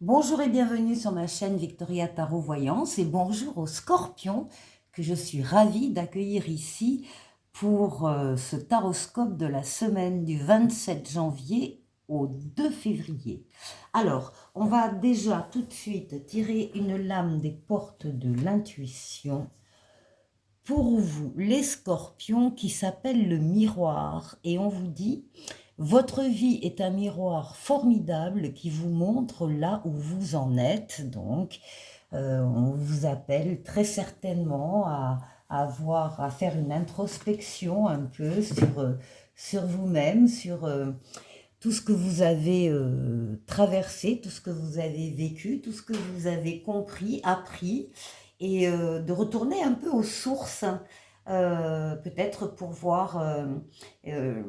Bonjour et bienvenue sur ma chaîne Victoria Tarot Voyance et bonjour aux scorpions que je suis ravie d'accueillir ici pour ce taroscope de la semaine du 27 janvier au 2 février. Alors, on va déjà tout de suite tirer une lame des portes de l'intuition pour vous, les scorpions, qui s'appelle le miroir. Et on vous dit, votre vie est un miroir formidable qui vous montre là où vous en êtes. Donc, on vous appelle très certainement à faire une introspection un peu sur vous-même, sur tout ce que vous avez traversé, tout ce que vous avez vécu, tout ce que vous avez compris, appris, et de retourner un peu aux sources, peut-être pour voir euh,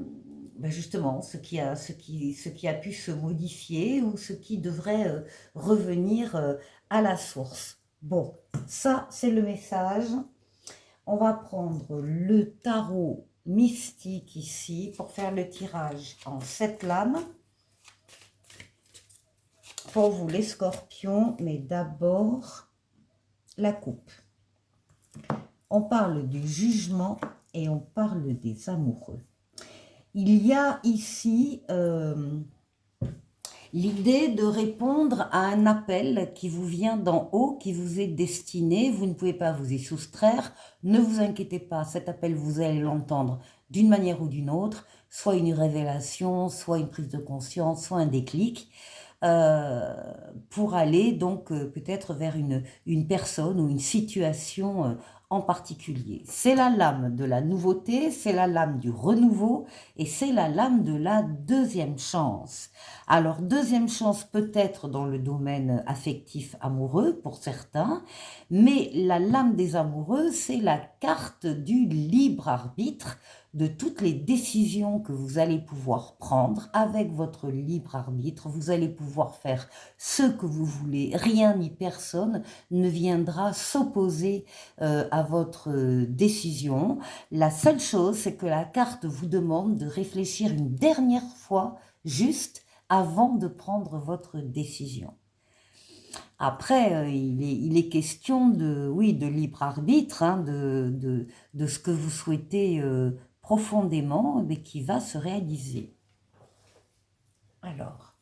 justement ce qui a pu se modifier ou ce qui devrait revenir à la source. Bon, ça c'est le message. On va prendre le tarot mystique ici pour faire le tirage en 7 lames. Pour vous les scorpions, mais d'abord la coupe. On parle du jugement et on parle des amoureux. Il y a ici l'idée de répondre à un appel qui vous vient d'en haut, qui vous est destiné. Vous ne pouvez pas vous y soustraire. Ne vous inquiétez pas, cet appel, vous allez l'entendre d'une manière ou d'une autre, soit une révélation, soit une prise de conscience, soit un déclic, pour aller donc peut-être vers une personne ou une situation en particulier. C'est la lame de la nouveauté, c'est la lame du renouveau et c'est la lame de la deuxième chance. Alors, deuxième chance peut-être dans le domaine affectif amoureux pour certains, mais la lame des amoureux, c'est la carte du libre arbitre, de toutes les décisions que vous allez pouvoir prendre avec votre libre arbitre. Vous allez pouvoir faire ce que vous voulez. Rien ni personne ne viendra s'opposer à votre décision. La seule chose, c'est que la carte vous demande de réfléchir une dernière fois juste avant de prendre votre décision. Après, il est question de, oui, de libre arbitre, hein, de ce que vous souhaitez profondément, mais qui va se réaliser. Alors,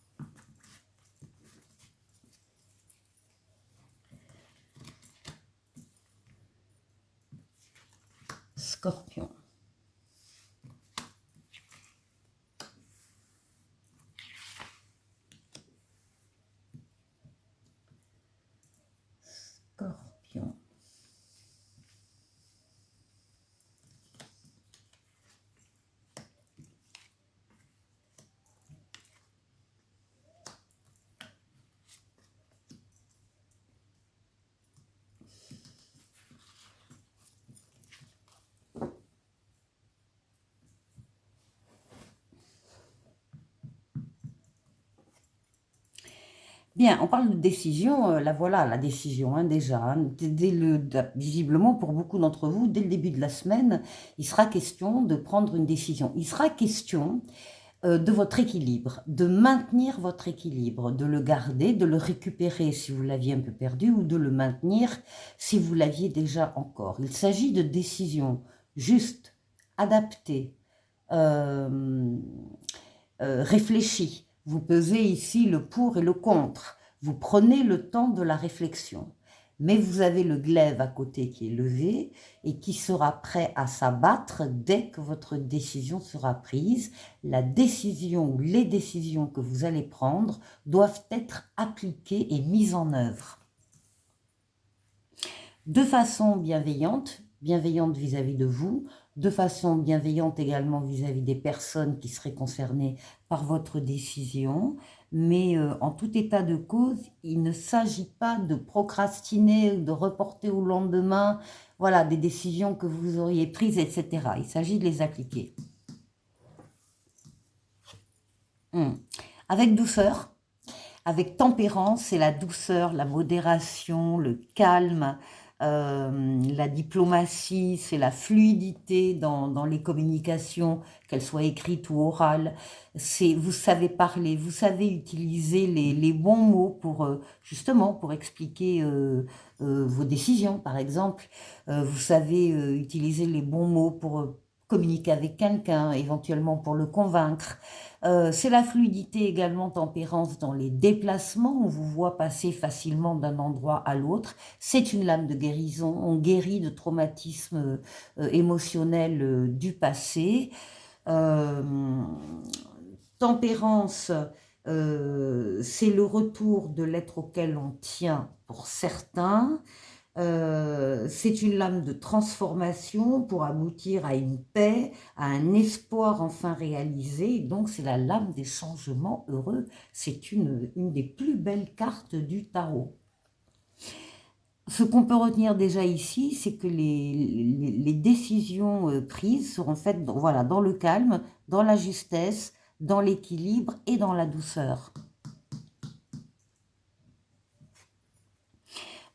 Scorpion. Scorpion. Bien, on parle de décision, la voilà, la décision, hein, déjà. Hein. Visiblement, pour beaucoup d'entre vous, dès le début de la semaine, il sera question de prendre une décision. Il sera question de votre équilibre, de maintenir votre équilibre, de le garder, de le récupérer si vous l'aviez un peu perdu ou de le maintenir si vous l'aviez déjà encore. Il s'agit de décisions justes, adaptées, réfléchies. Vous pesez ici le pour et le contre. Vous prenez le temps de la réflexion. Mais vous avez le glaive à côté qui est levé et qui sera prêt à s'abattre dès que votre décision sera prise. La décision ou les décisions que vous allez prendre doivent être appliquées et mises en œuvre. De façon bienveillante, bienveillante vis-à-vis de vous, de façon bienveillante également vis-à-vis des personnes qui seraient concernées par votre décision. Mais en tout état de cause, il ne s'agit pas de procrastiner ou de reporter au lendemain, voilà, des décisions que vous auriez prises, etc. Il s'agit de les appliquer. Avec douceur, avec tempérance, c'est la douceur, la modération, le calme, La diplomatie, c'est la fluidité dans les communications, qu'elles soient écrites ou orales. C'est, vous savez parler, vous savez utiliser les bons mots pour, justement, pour expliquer vos décisions, par exemple. Vous savez utiliser les bons mots pour communiquer avec quelqu'un, éventuellement pour le convaincre. C'est la fluidité également, tempérance dans les déplacements. On vous voit passer facilement d'un endroit à l'autre. C'est une lame de guérison. On guérit de traumatismes émotionnels du passé. Euh, Tempérance, c'est le retour de l'être auquel on tient pour certains. C'est une lame de transformation pour aboutir à une paix, à un espoir enfin réalisé. Donc, c'est la lame des changements heureux. C'est une des plus belles cartes du tarot. Ce qu'on peut retenir déjà ici, c'est que les décisions prises seront faites voilà, dans le calme, dans la justesse, dans l'équilibre et dans la douceur.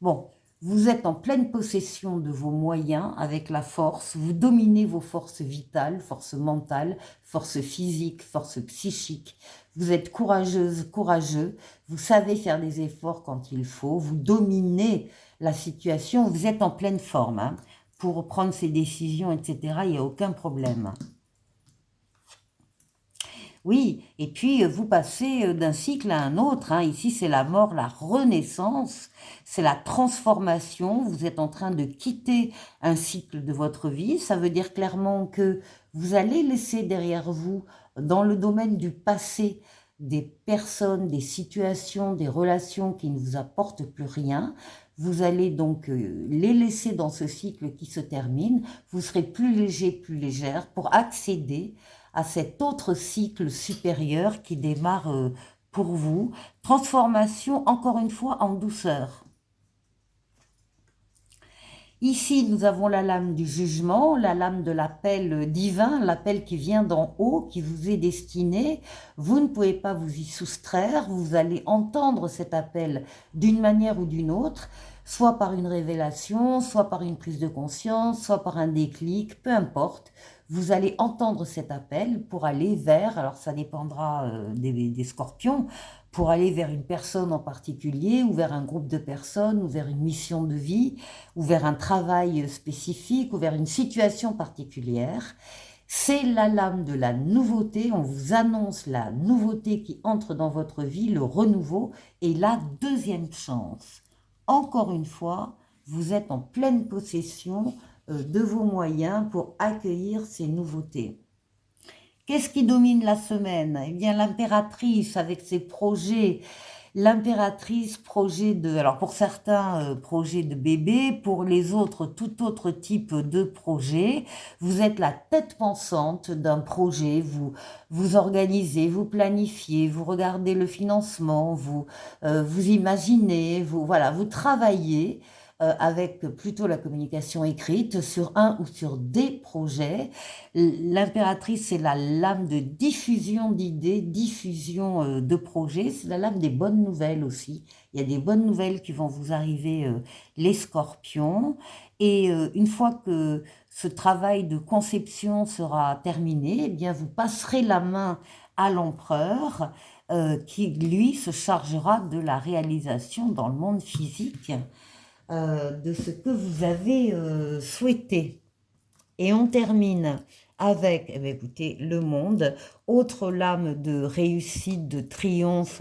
Bon, vous êtes en pleine possession de vos moyens avec la force, vous dominez vos forces vitales, forces mentales, forces physiques, forces psychiques. Vous êtes courageuse, courageux, vous savez faire des efforts quand il faut, vous dominez la situation, vous êtes en pleine forme hein, pour prendre ces décisions, etc. Il n'y a aucun problème. Oui, et puis vous passez d'un cycle à un autre. Hein. Ici, c'est la mort, la renaissance, c'est la transformation. Vous êtes en train de quitter un cycle de votre vie. Ça veut dire clairement que vous allez laisser derrière vous, dans le domaine du passé, des personnes, des situations, des relations qui ne vous apportent plus rien. Vous allez donc les laisser dans ce cycle qui se termine. Vous serez plus léger, plus légère pour accéder à cet autre cycle supérieur qui démarre pour vous. Transformation, encore une fois, en douceur. Ici, nous avons la lame du jugement, la lame de l'appel divin, l'appel qui vient d'en haut, qui vous est destiné. Vous ne pouvez pas vous y soustraire, vous allez entendre cet appel d'une manière ou d'une autre, soit par une révélation, soit par une prise de conscience, soit par un déclic, peu importe. Vous allez entendre cet appel pour aller vers, alors ça dépendra des scorpions, pour aller vers une personne en particulier, ou vers un groupe de personnes, ou vers une mission de vie, ou vers un travail spécifique, ou vers une situation particulière. C'est la lame de la nouveauté, on vous annonce la nouveauté qui entre dans votre vie, le renouveau et la deuxième chance. Encore une fois, vous êtes en pleine possession de vos moyens pour accueillir ces nouveautés. Qu'est-ce qui domine la semaine? Eh bien, l'impératrice avec ses projets. L'impératrice, projet de... Alors, pour certains, projet de bébé. Pour les autres, tout autre type de projet. Vous êtes la tête pensante d'un projet. Vous organisez, vous planifiez, vous regardez le financement, vous imaginez, voilà, vous travaillez avec plutôt la communication écrite sur un ou sur des projets. L'impératrice, c'est la lame de diffusion d'idées, diffusion de projets. C'est la lame des bonnes nouvelles aussi. Il y a des bonnes nouvelles qui vont vous arriver, les scorpions. Et une fois que ce travail de conception sera terminé, eh bien, vous passerez la main à l'empereur qui, lui, se chargera de la réalisation dans le monde physique de ce que vous avez souhaité. Et on termine avec, eh bien, écoutez, le monde, autre lame de réussite, de triomphe,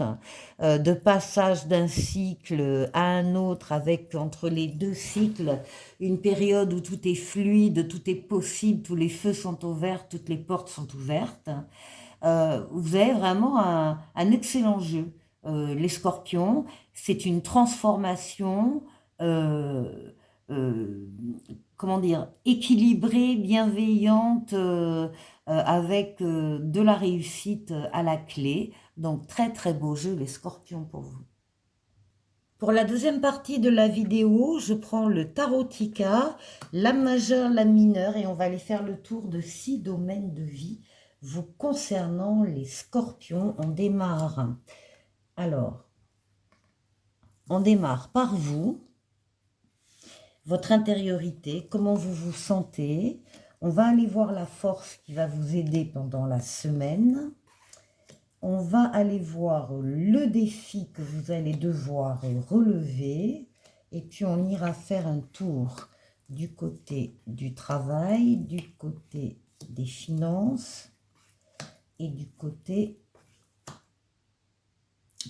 de passage d'un cycle à un autre, avec entre les deux cycles, une période où tout est fluide, tout est possible, tous les feux sont ouverts, toutes les portes sont ouvertes. Vous avez vraiment un excellent jeu. Les scorpions, c'est une transformation euh, comment dire, équilibrée, bienveillante, avec de la réussite à la clé. Donc, très très beau jeu, les scorpions pour vous. Pour la deuxième partie de la vidéo, je prends le tarotica, l'âme majeure, l'âme mineure, et on va aller faire le tour de 6 domaines de vie vous concernant les scorpions. On démarre. Alors, on démarre par vous. votre intériorité, comment vous vous sentez. On va aller voir la force qui va vous aider pendant la semaine. On va aller voir le défi que vous allez devoir relever. Et puis, on ira faire un tour du côté du travail, du côté des finances et du côté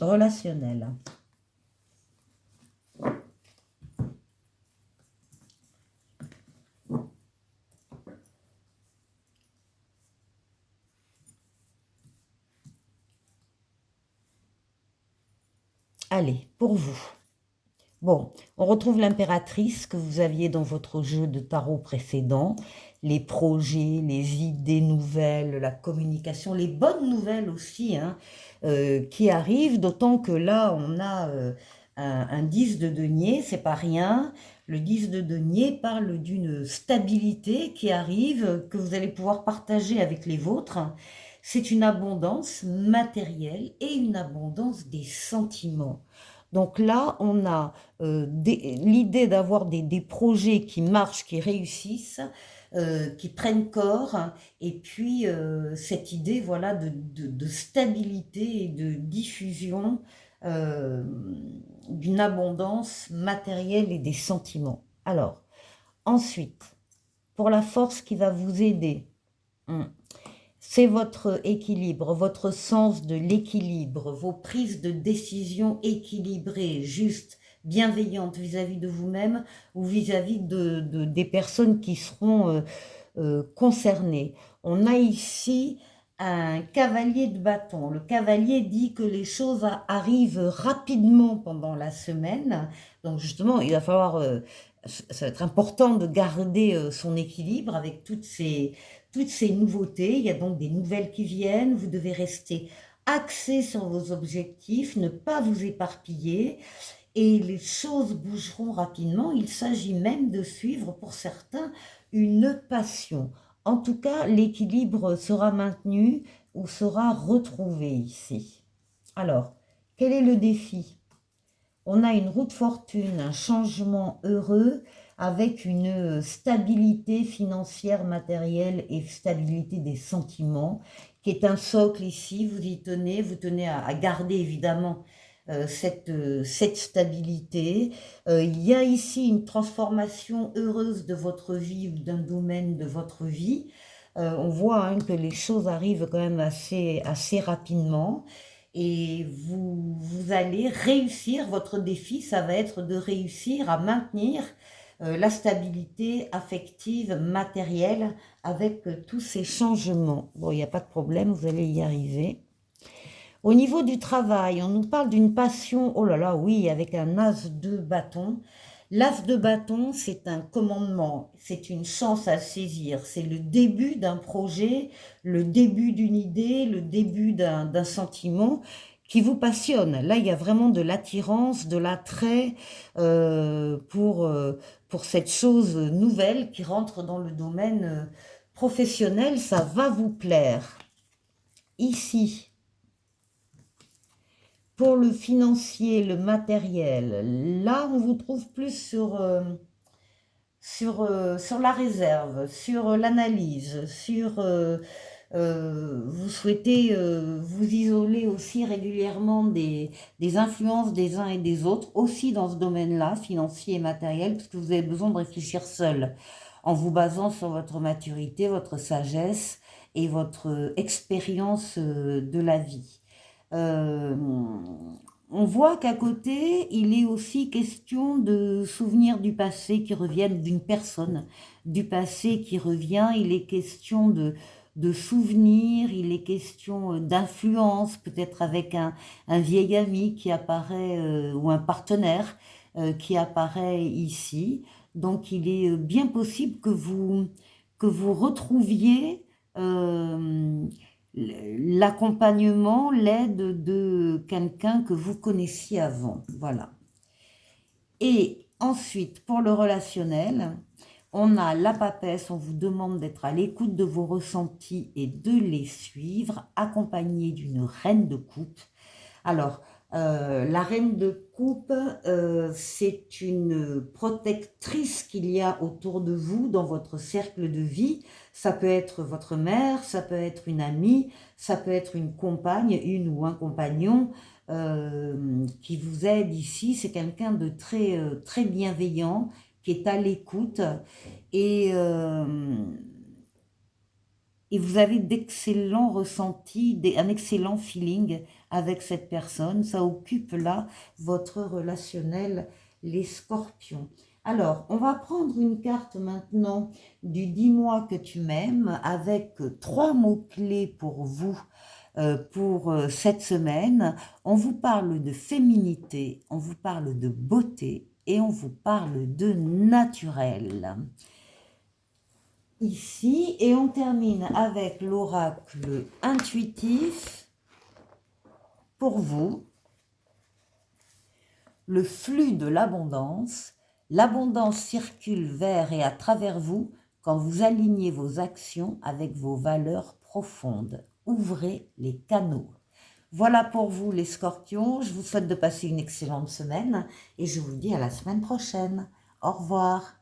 relationnel. Allez, pour vous. Bon, on retrouve l'impératrice que vous aviez dans votre jeu de tarot précédent, les projets, les idées nouvelles, la communication, les bonnes nouvelles aussi, hein, qui arrivent, d'autant que là, on a un 10 de denier, c'est pas rien. Le 10 de denier parle d'une stabilité qui arrive, que vous allez pouvoir partager avec les vôtres. C'est une abondance matérielle et une abondance des sentiments. Donc là, on a l'idée d'avoir des projets qui marchent, qui réussissent, qui prennent corps, et puis cette idée voilà, de stabilité et de diffusion d'une abondance matérielle et des sentiments. Alors, ensuite, pour la force qui va vous aider, c'est votre équilibre, votre sens de l'équilibre, vos prises de décision équilibrées, justes, bienveillantes vis-à-vis de vous-même ou vis-à-vis des personnes qui seront concernées. On a ici un cavalier de bâton. Le cavalier dit que les choses arrivent rapidement pendant la semaine. Donc justement, il va falloir, ça va être important de garder son équilibre avec toutes ces nouveautés. Il y a donc des nouvelles qui viennent. Vous devez rester axé sur vos objectifs, ne pas vous éparpiller. Et les choses bougeront rapidement. Il s'agit même de suivre pour certains une passion. En tout cas, l'équilibre sera maintenu ou sera retrouvé ici. Alors, quel est le défi? On a une roue de fortune, un changement heureux avec une stabilité financière, matérielle et stabilité des sentiments, qui est un socle ici. Vous y tenez, vous tenez à garder évidemment cette stabilité. Il y a ici une transformation heureuse de votre vie ou d'un domaine de votre vie. On voit hein, que les choses arrivent quand même assez rapidement. Et vous allez réussir, votre défi, ça va être de réussir à maintenir la stabilité affective, matérielle, avec tous ces changements. Bon, il n'y a pas de problème, vous allez y arriver. Au niveau du travail, on nous parle d'une passion, oh là là, oui, avec un as de bâton. L'as de bâton, c'est un commandement, c'est une chance à saisir, c'est le début d'un projet, le début d'une idée, le début d'un sentiment qui vous passionne. Là, il y a vraiment de l'attirance, de l'attrait pour cette chose nouvelle qui rentre dans le domaine professionnel, ça va vous plaire. Ici, pour le financier, le matériel, là, on vous trouve plus sur la réserve, sur l'analyse, vous souhaitez vous isoler aussi régulièrement des influences des uns et des autres, aussi dans ce domaine-là, financier et matériel, parce que vous avez besoin de réfléchir seul, en vous basant sur votre maturité, votre sagesse et votre expérience de la vie. On voit qu'à côté, il est aussi question de souvenirs du passé qui reviennent d'une personne, du passé qui revient, il est question de souvenirs, il est question d'influence, peut-être avec un vieil ami qui apparaît, ou un partenaire qui apparaît ici. Donc il est bien possible que vous retrouviez l'accompagnement, l'aide de quelqu'un que vous connaissiez avant. Voilà. Et ensuite, pour le relationnel, on a la papesse, on vous demande d'être à l'écoute de vos ressentis et de les suivre, accompagné d'une reine de coupe. Alors, La reine de coupe, c'est une protectrice qu'il y a autour de vous dans votre cercle de vie. Ça peut être votre mère, ça peut être une amie, ça peut être une compagne, une ou un compagnon qui vous aide ici. C'est quelqu'un de très bienveillant, qui est à l'écoute et, euh, et vous avez d'excellents ressentis, un excellent feeling avec cette personne. Ça occupe là votre relationnel, les scorpions. Alors, on va prendre une carte maintenant du dis-moi que tu m'aimes avec 3 mots-clés pour vous pour cette semaine. On vous parle de féminité, on vous parle de beauté et on vous parle de naturel. Ici, et on termine avec l'oracle intuitif pour vous. Le flux de l'abondance. L'abondance circule vers et à travers vous quand vous alignez vos actions avec vos valeurs profondes. Ouvrez les canaux. Voilà pour vous les scorpions. Je vous souhaite de passer une excellente semaine et je vous dis à la semaine prochaine. Au revoir.